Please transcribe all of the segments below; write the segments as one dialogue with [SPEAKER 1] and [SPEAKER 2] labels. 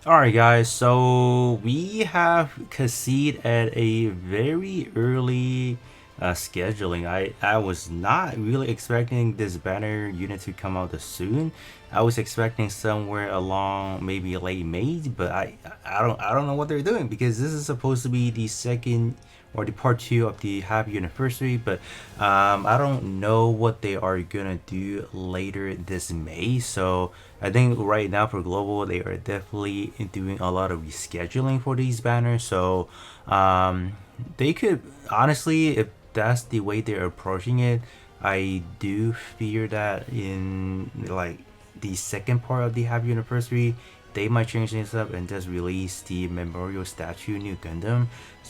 [SPEAKER 1] Alright guys, so we have Concede at a very early scheduling. I was not really expecting this banner unit to come out this soon. I was expecting somewhere along maybe late May, but I don't know what they're doing because this is supposed to be the second or the part two of the happy anniversary, but I don't know what they are gonna do later this May. So I think right now for global, they are definitely doing a lot of rescheduling for these banners. So they could honestly, if that's the way they're approaching it, I do fear that in like the second part of the happy anniversary, they might change things up and just release the memorial statue new Gundam.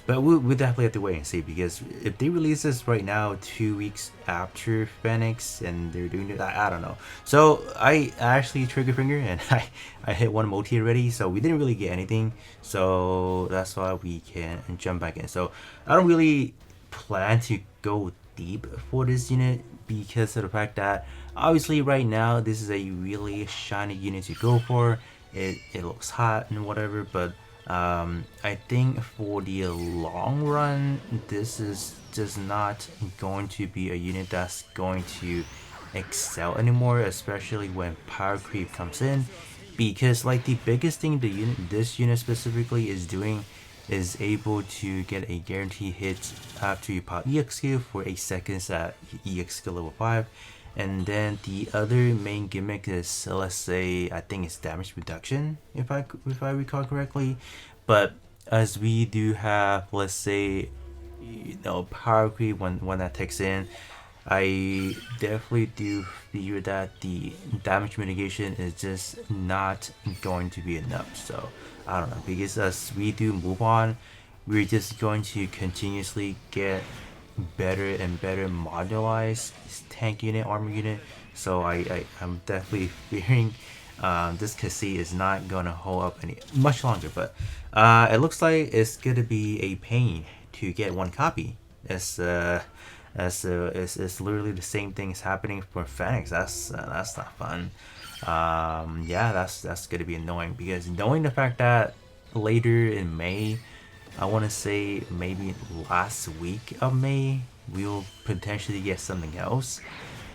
[SPEAKER 1] But we'll definitely have to wait and see because if they release this right now, 2 weeks after Phoenix, and they're doing it, I don't know. So I actually trigger finger and I hit one multi already, so we didn't really get anything. So that's why we can jump back in. So I don't really plan to go deep for this unit because of the fact that obviously right now this is a really shiny unit to go for. It looks hot and whatever, but I think for the long run, this is just not going to be a unit that's going to excel anymore, especially when power creep comes in. Because like the biggest thing this unit specifically is doing is able to get a guaranteed hit after you pop EX skill for 8 seconds at EX skill level 5. And then the other main gimmick is, let's say, I think it's damage reduction, if I recall correctly. But as we do have, let's say, power creep when that takes in, I definitely do fear that the damage mitigation is just not going to be enough. So I don't know, because as we do move on, we're just going to continuously get better and better modularized tank unit, armor unit. So I'm definitely fearing this cassette is not gonna hold up any much longer. But it looks like it's gonna be a pain to get one copy. It's literally the same thing is happening for Phoenix. That's not fun. Yeah, that's gonna be annoying because knowing the fact that later in May, I want to say maybe last week of May, we'll potentially get something else.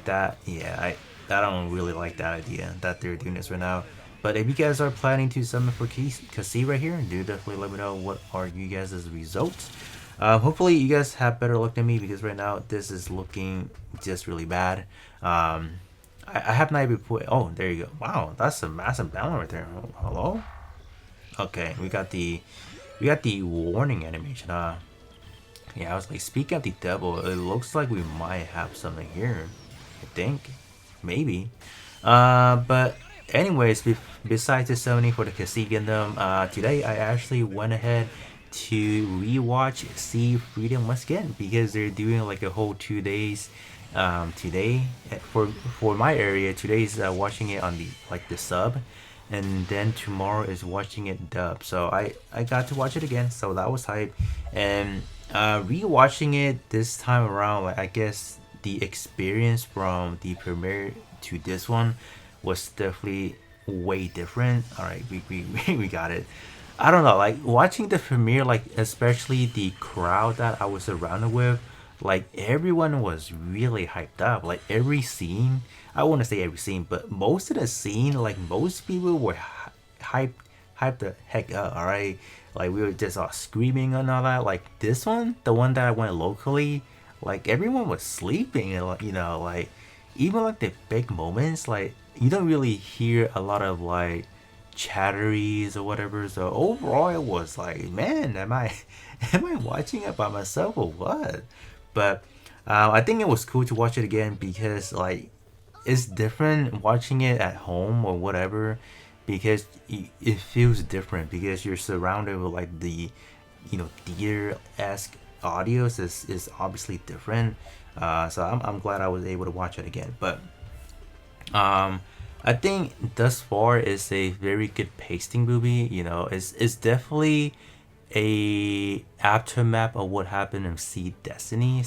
[SPEAKER 1] That yeah, I don't really like that idea that they're doing this right now. But if you guys are planning to summon for Kasi right here, do definitely let me know what are you guys' results. Hopefully you guys have better luck than me because right now this is looking just really bad. I have not even put. Oh, there you go. Wow, that's a massive balance right there. Hello. Okay, we got the warning animation. Yeah, I was like, speaking of the devil, it looks like we might have something here. I think, maybe. But anyways, besides the summoning for the Cassidy Gundam, today I actually went ahead to rewatch See Freedom Once Again because they're doing like a whole 2 days. Today for my area, today's watching it on the sub, and then tomorrow is watching it dub. So I got to watch it again, so that was hype. And rewatching it this time around, like I guess the experience from the premiere to this one was definitely way different. All right, we got it. I don't know, like watching the premiere, like especially the crowd that I was surrounded with, like everyone was really hyped up. Like every scene, I want to say every scene, but most of the scene, like most people were hyped the heck up. All right, like we were just all screaming and all that. Like this one, the one that I went locally, like everyone was sleeping and like like even like the big moments, like you don't really hear a lot of like chatteries or whatever. So overall, it was like, man, am I am I watching it by myself or what? But I think it was cool to watch it again because like it's different watching it at home or whatever because it feels different because you're surrounded with like the theater esque audios is obviously different. So I'm glad I was able to watch it again. But um, I think thus far is a very good pasting movie. It's definitely a aftermath of what happened in See Destiny.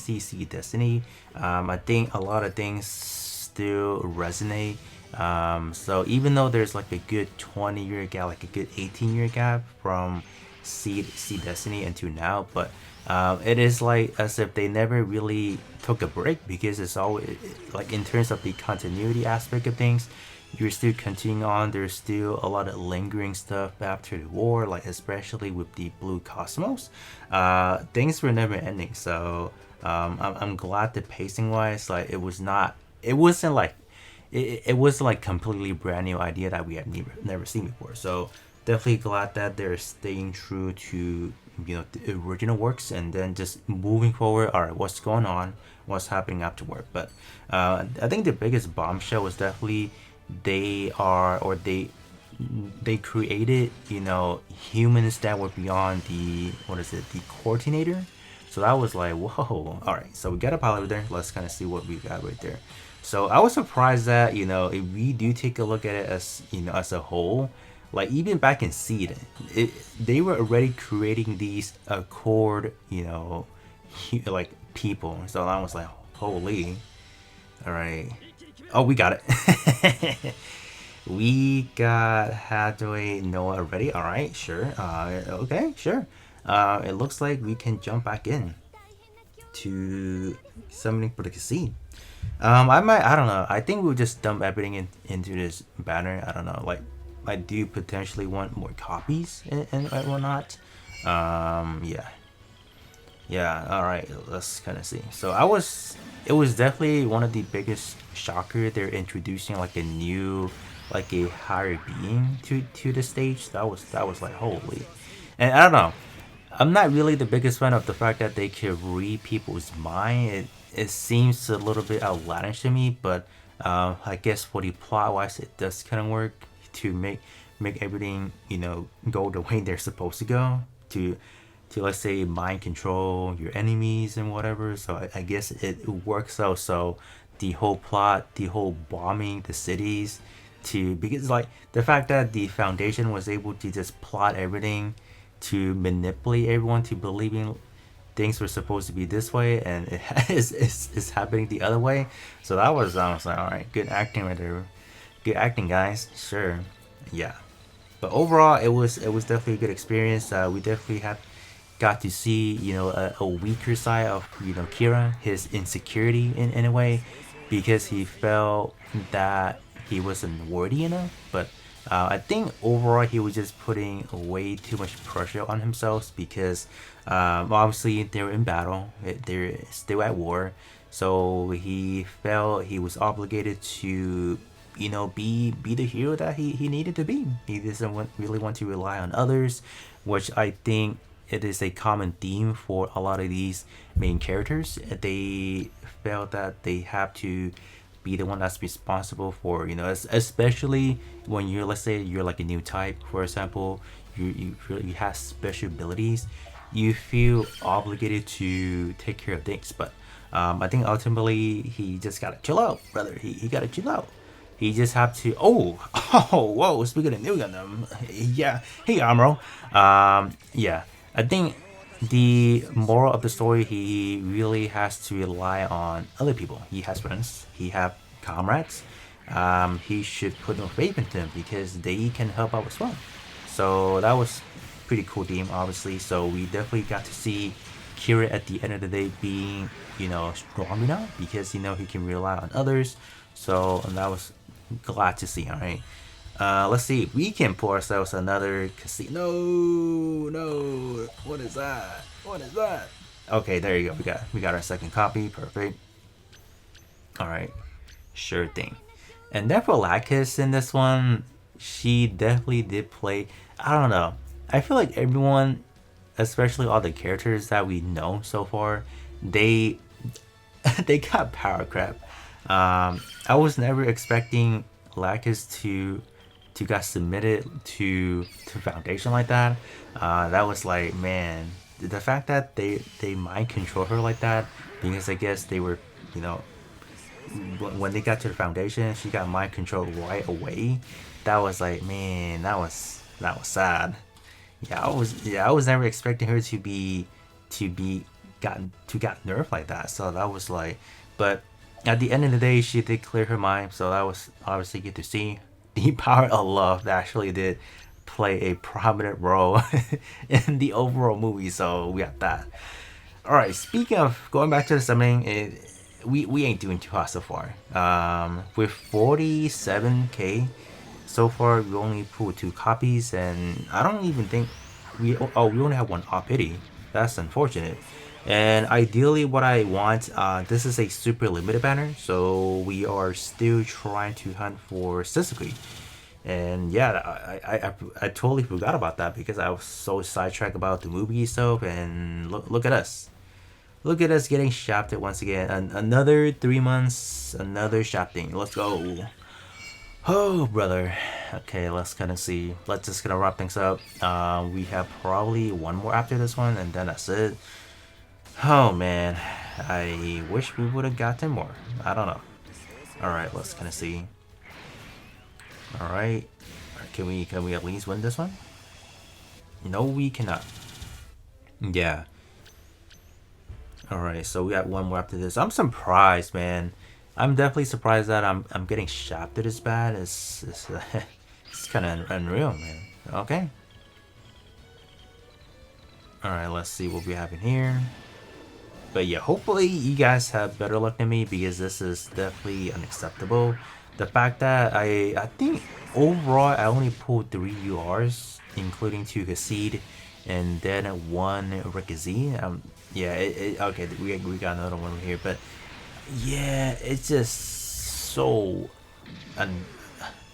[SPEAKER 1] I think a lot of things still resonate So even though there's like a good 20-year gap, like a good 18-year gap from Seed Destiny into now, but it is like as if they never really took a break, because it's always like in terms of the continuity aspect of things, you're still continuing on. There's still a lot of lingering stuff after the war, like especially with the Blue Cosmos. Things were never ending, so I'm glad the pacing wise, like it wasn't like it was like completely brand new idea that we had never seen before. So definitely glad that they're staying true to the original works, and then just moving forward. All right, what's going on? What's happening afterward? But I think the biggest bombshell was definitely they created humans that were beyond the what is it, the coordinator. So that was like, whoa. All right, so we got a pilot right there. Let's kind of see what we got right there. So I was surprised that if we do take a look at it as as a whole, like even back in Seed, they were already creating these accord, like people. So I was like, holy. All right. Oh, we got it. We got Hathaway Noah already. All right, sure. Okay, sure. It looks like we can jump back in to summoning for the casino. I don't know. I think we'll just dump everything into this banner. I don't know. Like, I do potentially want more copies and whatnot. Yeah. Yeah, all right, let's kind of see. So it was definitely one of the biggest shocker. They're introducing like a new, like a higher being to the stage. That was like holy. And I don't know. I'm not really the biggest fan of the fact that they can read people's mind. It seems a little bit outlandish to me, but I guess for the plot wise, it does kind of work to make everything go the way they're supposed to go. To let's say mind control your enemies and whatever. So I guess it works out. So the whole plot, the whole bombing the cities, because like the fact that the Foundation was able to just plot everything to manipulate everyone to believing things were supposed to be this way, and it is happening the other way. So that was I was like, all right, good acting right there, good acting, guys. Sure, yeah. But overall, it was definitely a good experience. We definitely have got to see a weaker side of Kira, his insecurity in a way, because he felt that he wasn't worthy enough. But I think overall he was just putting way too much pressure on himself, because obviously they were in battle, they're still at war, so he felt he was obligated to be the hero that he needed to be. He doesn't really want to rely on others, which I think it is a common theme for a lot of these main characters. They felt that they have to be the one that's responsible for especially when you're, let's say you're like a new type, for example, you have special abilities, you feel obligated to take care of things. But I think ultimately he just gotta chill out, brother. He gotta chill out. He just have to. Whoa! Speaking of new Gundam, yeah. Hey, Amro. Yeah. I think the moral of the story, he really has to rely on other people. He has friends. He have comrades. He should put no faith into them, because they can help out as well. So that was pretty cool theme, obviously. So we definitely got to see Kira at the end of the day being strong enough, because he can rely on others. So and that was glad to see. All right. Let's see if we can pull ourselves another casino. No, what is that? What is that? Okay, there you go. We got our second copy. Perfect. All right, sure thing. And therefore, Lacus in this one, she definitely did play. I don't know. I feel like everyone, especially all the characters that we know so far, they they got power crap. I was never expecting Lacus to got submitted to Foundation like that. That was like, man, the fact that they mind control her like that, because I guess they were when they got to the Foundation, she got mind controlled right away. That was like, man, that was sad. I was never expecting her to be got nerfed like that. So that was like, but at the end of the day, she did clear her mind, so that was obviously good to see. The power of love actually did play a prominent role in the overall movie, so we got that. All right, speaking of going back to the summoning, we ain't doing too hot so far. With 47k so far, we only pulled 2 copies, and I don't even think we only have one op pity. That's unfortunate. And ideally, what I want, this is a super limited banner, so we are still trying to hunt for Sisakui. And yeah, I totally forgot about that because I was so sidetracked about the movie itself. And look at us. Look at us getting shafted once again. Another 3 months, another shafting. Let's go. Oh, brother. Okay, let's kind of see. Let's just gonna wrap things up. We have probably one more after this one, and then that's it. Oh man, I wish we would have gotten more. I don't know. All right, let's kind of see. All right, can we at least win this one? No, we cannot. Yeah. All right, so we got one more after this. I'm surprised, man. I'm definitely surprised that I'm getting shafted as bad. It's kind of unreal, man. Okay. All right, let's see what we have in here. But yeah, hopefully you guys have better luck than me because this is definitely unacceptable. The fact that I think overall I only pulled 3 URs, including 2 Hasid, and then 1 Rikazee. Yeah, okay, we got another one here, but yeah, it's just so un,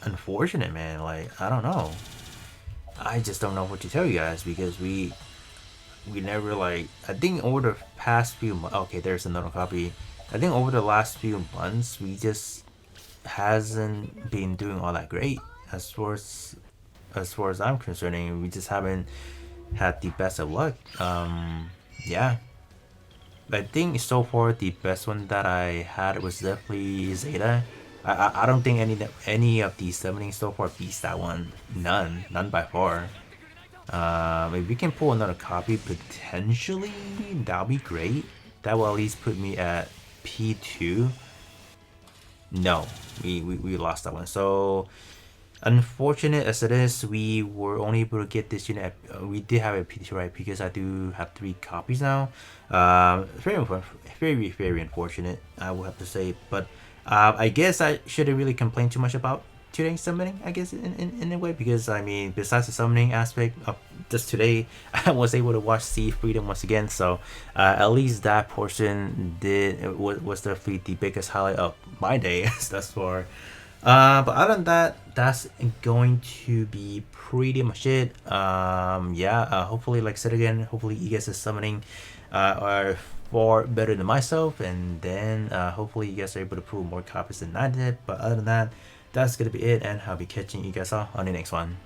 [SPEAKER 1] unfortunate, man. Like I don't know, I just don't know what to tell you guys because we never like I think over the past few months. Okay, there's another copy. I think over the last few months we just hasn't been doing all that great as far as I'm concerning. We just haven't had the best of luck. Yeah, I think so far the best one that I had was definitely Zeta. I don't think any of the summoning so far beats that one. None by far. If we can pull another copy potentially, that'll be great. That will at least put me at P2. No, we lost that one. So unfortunate as it is, we were only able to get this unit. We did have a P2 right because I do have 3 copies now. Very unfortunate, I would have to say. But I guess I shouldn't really complain too much about today's summoning, I guess, in a way, because I mean, besides the summoning aspect of just today, I was able to watch Sea Freedom once again, so at least that portion was definitely the biggest highlight of my day thus far. But other than that, that's going to be pretty much it. Yeah, hopefully, like I said again, hopefully you guys are summoning are far better than myself, and then hopefully you guys are able to pull more copies than I did. But other than that, that's gonna be it, and I'll be catching you guys all on the next one.